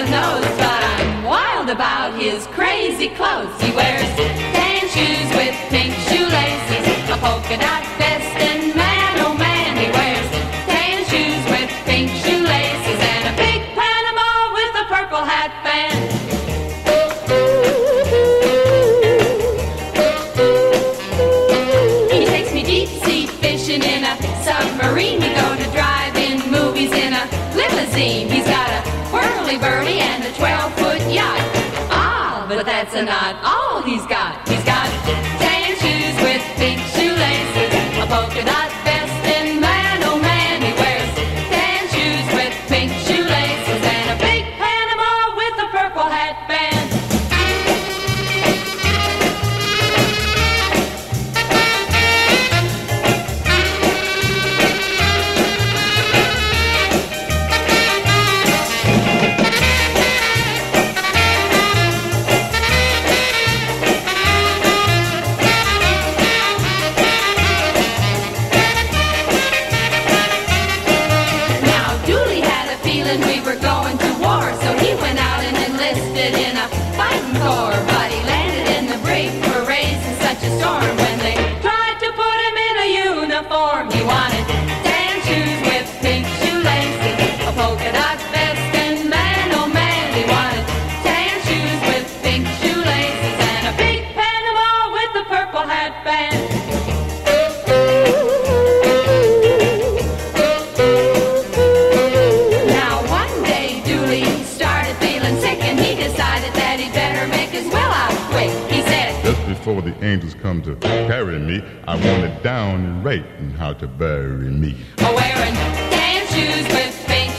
a nose, but I'm wild about his crazy clothes. He wears tan shoes with pink shoelaces, a polka dot vest, and man, oh man, he wears tan shoes with pink shoelaces and a big Panama with a purple hat band. He takes me deep sea fishing in a submarine. We go to drive-in movies in a limousine. He's got a whirly-burly and a 12-foot yacht. Ah, but that's not all he's got. He's got tan shoes with pink shoelaces, a polka dot vest, and man, oh man, he wears tan shoes with pink shoelaces and a big Panama with a purple hat band. We were going to war, so he went out and enlisted in a fighting corps. But he landed in the brig for raising such a storm. When they tried to put him in a uniform, he wanted tan shoes with pink shoelaces, a polka dot vest, and man, oh man, he wanted tan shoes with pink shoelaces and a big Panama with the purple hat band. Before the angels come to carry me, I want it down and right and how to bury me. Wearing tan shoes with pink